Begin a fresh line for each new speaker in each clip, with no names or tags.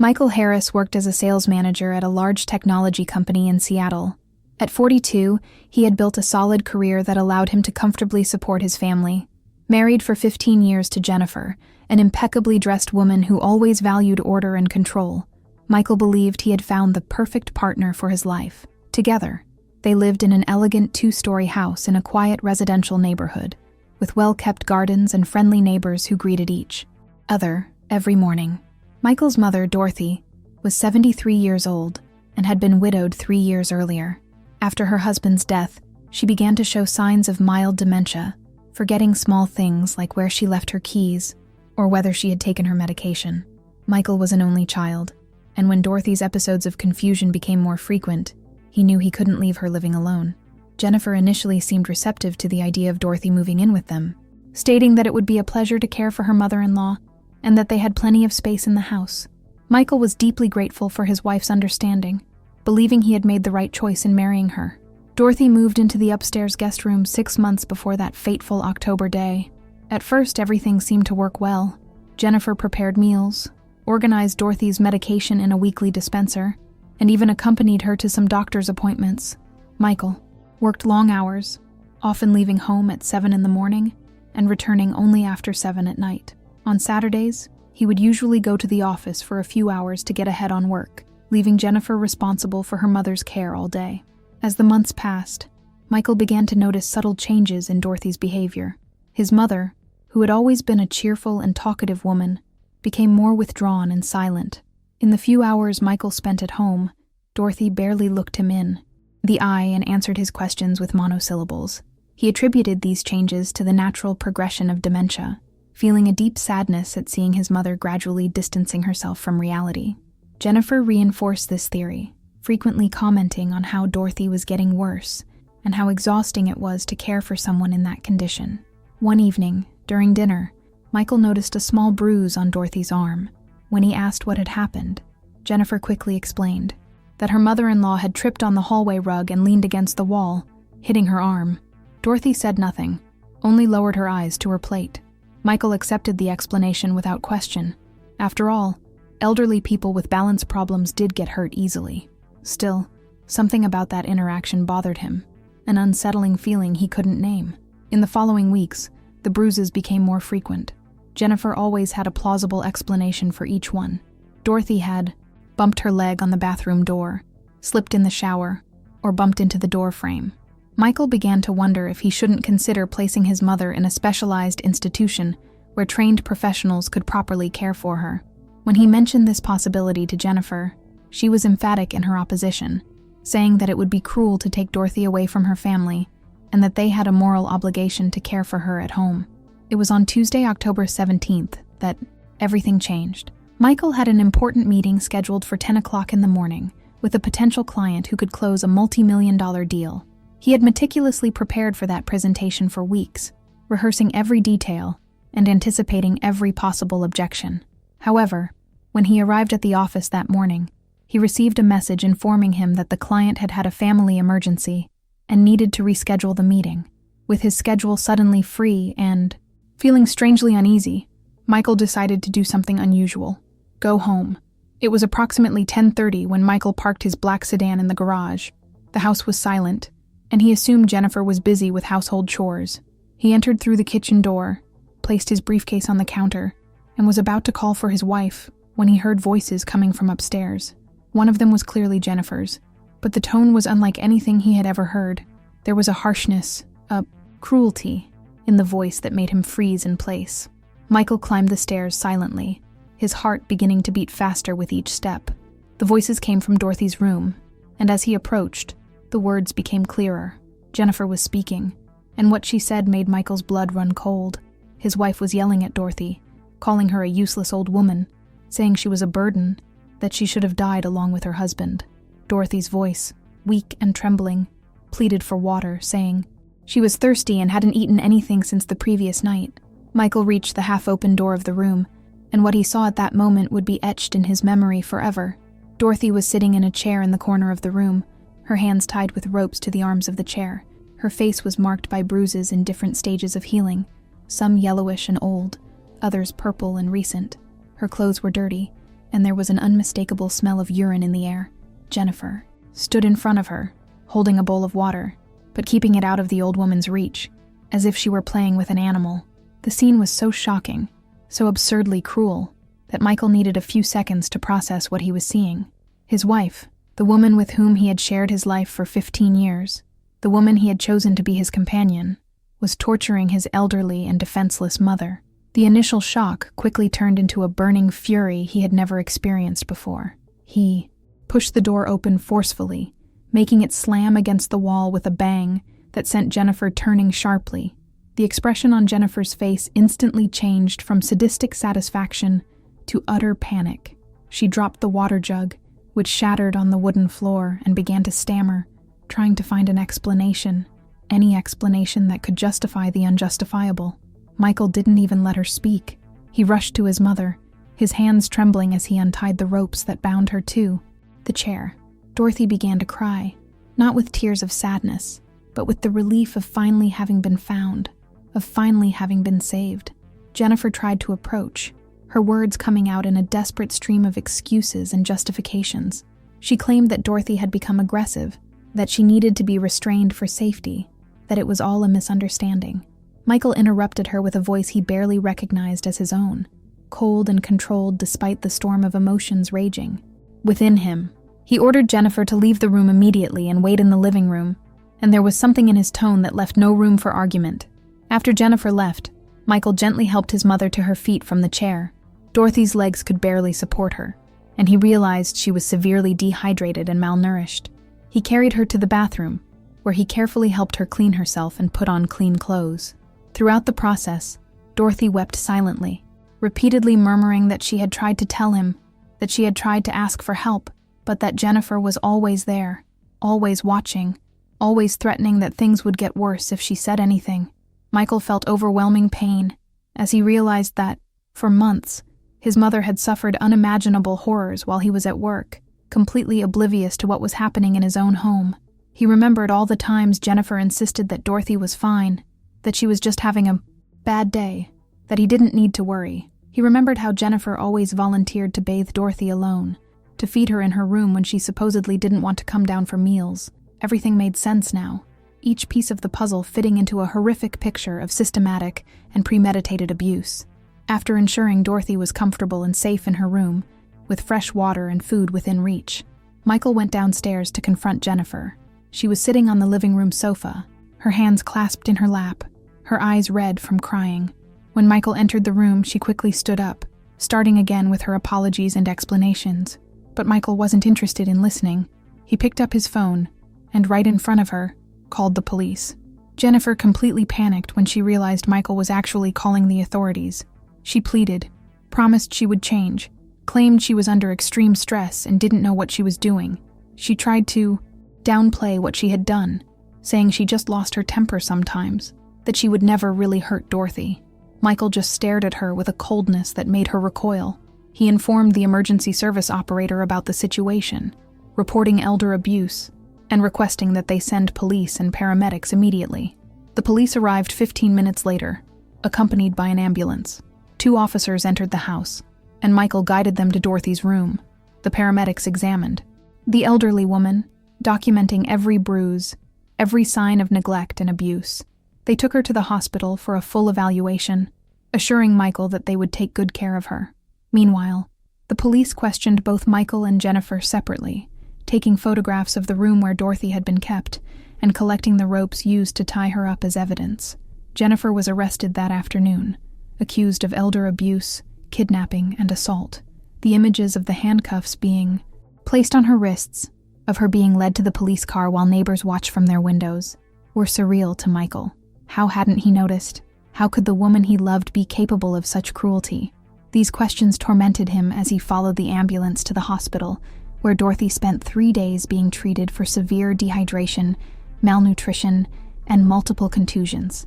Michael Harris worked as a sales manager at a large technology company in Seattle. At 42, he had built a solid career that allowed him to comfortably support his family. Married for 15 years to Jennifer, an impeccably dressed woman who always valued order and control, Michael believed he had found the perfect partner for his life. Together, they lived in an elegant 2-story house in a quiet residential neighborhood, with well-kept gardens and friendly neighbors who greeted each other every morning. Michael's mother, Dorothy, was 73 years old and had been widowed 3 years earlier. After her husband's death, she began to show signs of mild dementia, forgetting small things like where she left her keys or whether she had taken her medication. Michael was an only child, and when Dorothy's episodes of confusion became more frequent, he knew he couldn't leave her living alone. Jennifer initially seemed receptive to the idea of Dorothy moving in with them, stating that it would be a pleasure to care for her mother-in-law and that they had plenty of space in the house. Michael was deeply grateful for his wife's understanding, believing he had made the right choice in marrying her. Dorothy moved into the upstairs guest room 6 months before that fateful October day. At first, everything seemed to work well. Jennifer prepared meals, organized Dorothy's medication in a weekly dispenser, and even accompanied her to some doctor's appointments. Michael worked long hours, often leaving home at 7 in the morning and returning only after 7 at night. On Saturdays, he would usually go to the office for a few hours to get ahead on work, leaving Jennifer responsible for her mother's care all day. As the months passed, Michael began to notice subtle changes in Dorothy's behavior. His mother, who had always been a cheerful and talkative woman, became more withdrawn and silent. In the few hours Michael spent at home, Dorothy barely looked him in the eye and answered his questions with monosyllables. He attributed these changes to the natural progression of dementia, feeling a deep sadness at seeing his mother gradually distancing herself from reality. Jennifer reinforced this theory, frequently commenting on how Dorothy was getting worse and how exhausting it was to care for someone in that condition. One evening, during dinner, Michael noticed a small bruise on Dorothy's arm. When he asked what had happened, Jennifer quickly explained that her mother-in-law had tripped on the hallway rug and leaned against the wall, hitting her arm. Dorothy said nothing, only lowered her eyes to her plate. Michael accepted the explanation without question. After all, elderly people with balance problems did get hurt easily. Still, something about that interaction bothered him, an unsettling feeling he couldn't name. In the following weeks, the bruises became more frequent. Jennifer always had a plausible explanation for each one. Dorothy had bumped her leg on the bathroom door, slipped in the shower, or bumped into the door frame. Michael began to wonder if he shouldn't consider placing his mother in a specialized institution where trained professionals could properly care for her. When he mentioned this possibility to Jennifer, she was emphatic in her opposition, saying that it would be cruel to take Dorothy away from her family and that they had a moral obligation to care for her at home. It was on Tuesday, October 17th, that everything changed. Michael had an important meeting scheduled for 10 o'clock in the morning with a potential client who could close a multi-million-dollar deal. He had meticulously prepared for that presentation for weeks, rehearsing every detail and anticipating every possible objection. However, when he arrived at the office that morning, he received a message informing him that the client had had a family emergency and needed to reschedule the meeting. With his schedule suddenly free and feeling strangely uneasy, Michael decided to do something unusual: go home. It was approximately 10:30 when Michael parked his black sedan in the garage. The house was silent, and he assumed Jennifer was busy with household chores. He entered through the kitchen door, placed his briefcase on the counter, and was about to call for his wife when he heard voices coming from upstairs. One of them was clearly Jennifer's, but the tone was unlike anything he had ever heard. There was a harshness, a cruelty, in the voice that made him freeze in place. Michael climbed the stairs silently, his heart beginning to beat faster with each step. The voices came from Dorothy's room, and as he approached, the words became clearer. Jennifer was speaking, and what she said made Michael's blood run cold. His wife was yelling at Dorothy, calling her a useless old woman, saying she was a burden, that she should have died along with her husband. Dorothy's voice, weak and trembling, pleaded for water, saying she was thirsty and hadn't eaten anything since the previous night. Michael reached the half-open door of the room, and what he saw at that moment would be etched in his memory forever. Dorothy was sitting in a chair in the corner of the room, her hands tied with ropes to the arms of the chair. Her face was marked by bruises in different stages of healing, some yellowish and old, others purple and recent. Her clothes were dirty, and there was an unmistakable smell of urine in the air. Jennifer stood in front of her, holding a bowl of water, but keeping it out of the old woman's reach, as if she were playing with an animal. The scene was so shocking, so absurdly cruel, that Michael needed a few seconds to process what he was seeing. His wife, the woman with whom he had shared his life for 15 years, the woman he had chosen to be his companion, was torturing his elderly and defenseless mother. The initial shock quickly turned into a burning fury he had never experienced before. He pushed the door open forcefully, making it slam against the wall with a bang that sent Jennifer turning sharply. The expression on Jennifer's face instantly changed from sadistic satisfaction to utter panic. She dropped the water jug, which shattered on the wooden floor, and began to stammer, trying to find an explanation, any explanation that could justify the unjustifiable. Michael didn't even let her speak. He rushed to his mother, his hands trembling as he untied the ropes that bound her to the chair. Dorothy began to cry, not with tears of sadness, but with the relief of finally having been found, of finally having been saved. Jennifer tried to approach, her words coming out in a desperate stream of excuses and justifications. She claimed that Dorothy had become aggressive, that she needed to be restrained for safety, that it was all a misunderstanding. Michael interrupted her with a voice he barely recognized as his own, cold and controlled despite the storm of emotions raging within him. He ordered Jennifer to leave the room immediately and wait in the living room, and there was something in his tone that left no room for argument. After Jennifer left, Michael gently helped his mother to her feet from the chair. Dorothy's legs could barely support her, and he realized she was severely dehydrated and malnourished. He carried her to the bathroom, where he carefully helped her clean herself and put on clean clothes. Throughout the process, Dorothy wept silently, repeatedly murmuring that she had tried to tell him, that she had tried to ask for help, but that Jennifer was always there, always watching, always threatening that things would get worse if she said anything. Michael felt overwhelming pain as he realized that, for months, his mother had suffered unimaginable horrors while he was at work, completely oblivious to what was happening in his own home. He remembered all the times Jennifer insisted that Dorothy was fine, that she was just having a bad day, that he didn't need to worry. He remembered how Jennifer always volunteered to bathe Dorothy alone, to feed her in her room when she supposedly didn't want to come down for meals. Everything made sense now, each piece of the puzzle fitting into a horrific picture of systematic and premeditated abuse. After ensuring Dorothy was comfortable and safe in her room, with fresh water and food within reach, Michael went downstairs to confront Jennifer. She was sitting on the living room sofa, her hands clasped in her lap, her eyes red from crying. When Michael entered the room, she quickly stood up, starting again with her apologies and explanations. But Michael wasn't interested in listening. He picked up his phone, and right in front of her, called the police. Jennifer completely panicked when she realized Michael was actually calling the authorities. She pleaded, promised she would change, claimed she was under extreme stress and didn't know what she was doing. She tried to downplay what she had done, saying she just lost her temper sometimes, that she would never really hurt Dorothy. Michael just stared at her with a coldness that made her recoil. He informed the emergency service operator about the situation, reporting elder abuse, and requesting that they send police and paramedics immediately. The police arrived 15 minutes later, accompanied by an ambulance. 2 officers entered the house, and Michael guided them to Dorothy's room. The paramedics examined the elderly woman, documenting every bruise, every sign of neglect and abuse. They took her to the hospital for a full evaluation, assuring Michael that they would take good care of her. Meanwhile, the police questioned both Michael and Jennifer separately, taking photographs of the room where Dorothy had been kept and collecting the ropes used to tie her up as evidence. Jennifer was arrested that afternoon, accused of elder abuse, kidnapping, and assault. The images of the handcuffs being placed on her wrists, of her being led to the police car while neighbors watched from their windows, were surreal to Michael. How hadn't he noticed? How could the woman he loved be capable of such cruelty? These questions tormented him as he followed the ambulance to the hospital, where Dorothy spent 3 days being treated for severe dehydration, malnutrition, and multiple contusions.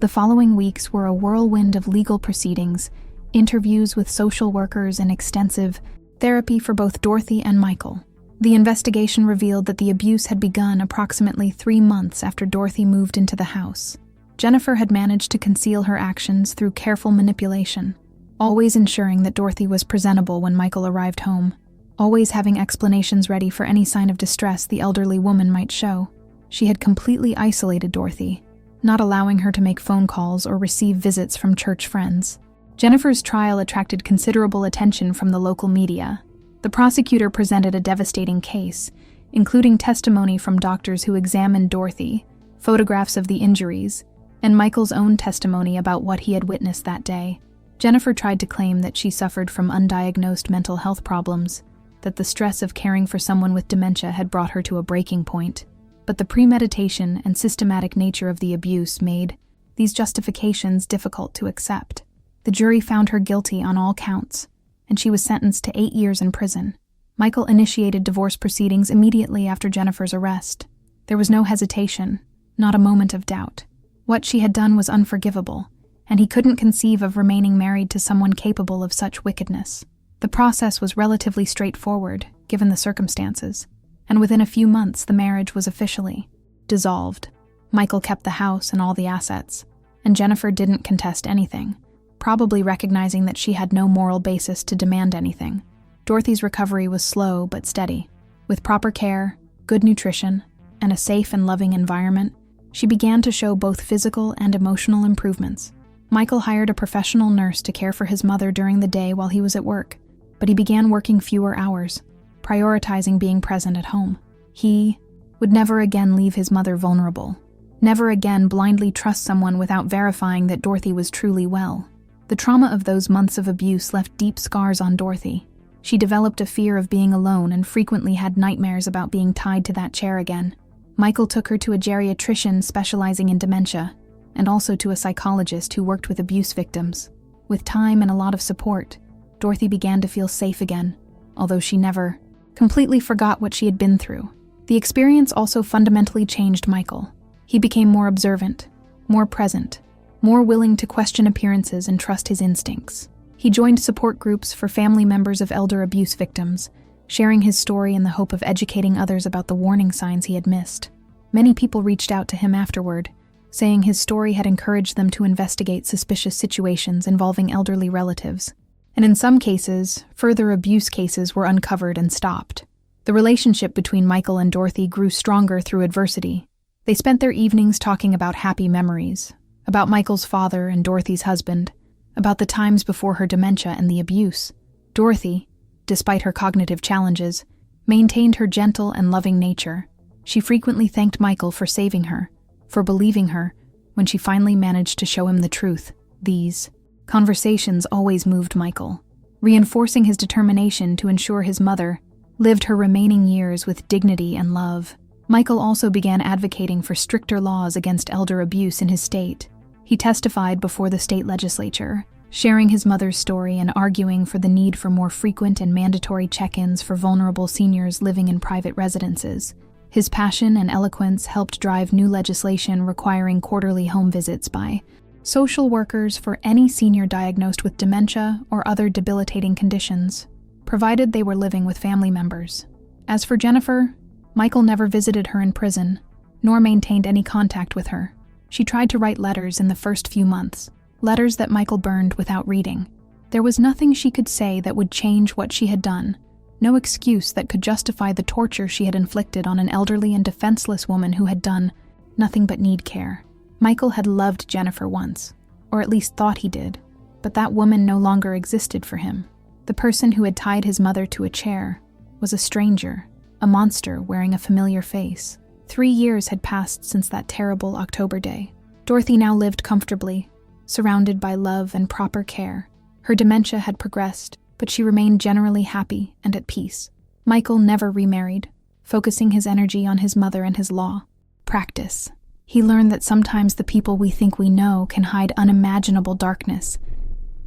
The following weeks were a whirlwind of legal proceedings, interviews with social workers, and extensive therapy for both Dorothy and Michael. The investigation revealed that the abuse had begun approximately 3 months after Dorothy moved into the house. Jennifer had managed to conceal her actions through careful manipulation. always ensuring that Dorothy was presentable when Michael arrived home, always having explanations ready for any sign of distress the elderly woman might show. She had completely isolated Dorothy, not allowing her to make phone calls or receive visits from church friends. Jennifer's trial attracted considerable attention from the local media. The prosecutor presented a devastating case, including testimony from doctors who examined Dorothy, photographs of the injuries, and Michael's own testimony about what he had witnessed that day. Jennifer tried to claim that she suffered from undiagnosed mental health problems, that the stress of caring for someone with dementia had brought her to a breaking point. But the premeditation and systematic nature of the abuse made these justifications difficult to accept. The jury found her guilty on all counts, and she was sentenced to 8 years in prison. Michael initiated divorce proceedings immediately after Jennifer's arrest. There was no hesitation, not a moment of doubt. What she had done was unforgivable, and he couldn't conceive of remaining married to someone capable of such wickedness. The process was relatively straightforward, given the circumstances, and within a few months the marriage was officially dissolved. Michael kept the house and all the assets, and Jennifer didn't contest anything, probably recognizing that she had no moral basis to demand anything. Dorothy's recovery was slow but steady. With proper care, good nutrition, and a safe and loving environment, she began to show both physical and emotional improvements. Michael hired a professional nurse to care for his mother during the day while he was at work, but he began working fewer hours, prioritizing being present at home. He would never again leave his mother vulnerable, never again blindly trust someone without verifying that Dorothy was truly well. The trauma of those months of abuse left deep scars on Dorothy. She developed a fear of being alone and frequently had nightmares about being tied to that chair again. Michael took her to a geriatrician specializing in dementia, and also to a psychologist who worked with abuse victims. With time and a lot of support, Dorothy began to feel safe again, although she never completely forgot what she had been through. The experience also fundamentally changed Michael. He became more observant, more present, more willing to question appearances and trust his instincts. He joined support groups for family members of elder abuse victims, sharing his story in the hope of educating others about the warning signs he had missed. Many people reached out to him afterward, saying his story had encouraged them to investigate suspicious situations involving elderly relatives. And in some cases, further abuse cases were uncovered and stopped. The relationship between Michael and Dorothy grew stronger through adversity. They spent their evenings talking about happy memories, about Michael's father and Dorothy's husband, about the times before her dementia and the abuse. Dorothy, despite her cognitive challenges, maintained her gentle and loving nature. She frequently thanked Michael for saving her, for believing her, when she finally managed to show him the truth. These conversations always moved Michael, reinforcing his determination to ensure his mother lived her remaining years with dignity and love. Michael also began advocating for stricter laws against elder abuse in his state. He testified before the state legislature, sharing his mother's story and arguing for the need for more frequent and mandatory check-ins for vulnerable seniors living in private residences. His passion and eloquence helped drive new legislation requiring quarterly home visits by social workers for any senior diagnosed with dementia or other debilitating conditions, provided they were living with family members. As for Jennifer, Michael never visited her in prison, nor maintained any contact with her. She tried to write letters in the first few months, letters that Michael burned without reading. There was nothing she could say that would change what she had done, no excuse that could justify the torture she had inflicted on an elderly and defenseless woman who had done nothing but need care. Michael had loved Jennifer once, or at least thought he did, but that woman no longer existed for him. The person who had tied his mother to a chair was a stranger, a monster wearing a familiar face. 3 years had passed since that terrible October day. Dorothy now lived comfortably, surrounded by love and proper care. Her dementia had progressed, but she remained generally happy and at peace. Michael never remarried, focusing his energy on his mother and his law practice. He learned that sometimes the people we think we know can hide unimaginable darkness,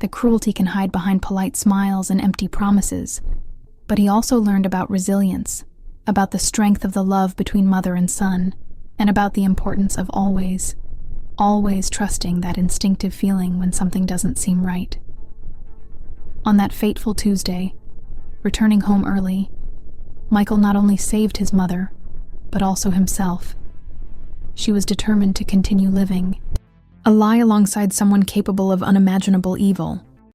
that cruelty can hide behind polite smiles and empty promises. But he also learned about resilience, about the strength of the love between mother and son, and about the importance of always trusting that instinctive feeling when something doesn't seem right. On that fateful Tuesday, returning home early, Michael not only saved his mother, but also himself. She was determined to continue living. A lie alongside someone capable of unimaginable evil,